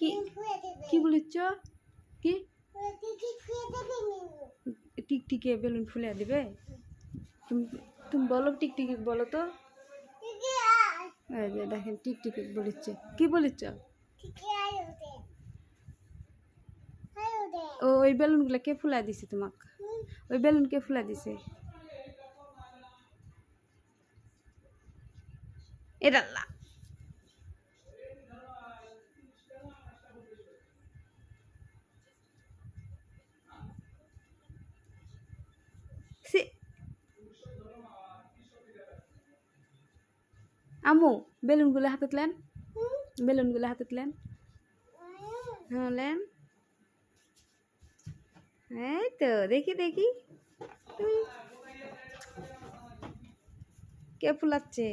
কি কি বলিচ্ছ? কি টিকটিকে বেলুন ফুলে দিবে? তুমি তুমি বলো টিকটিকি বলো তো। এই যে দেখেন টিকটিকি বলিচ্ছে। কি বলিচ্ছ? ওই বেলুনগুলো কে ফুলা দিছে তোমাক? ওই বেলুন কে ফুলা দিছে? এটা আম্মু বেলুনগুলো হাতে লেন, বেলুনগুলো হাতে লেন। হ্যাঁ লেন। এই তো দেখি দেখি তুই কে ফুলাচ্ছে?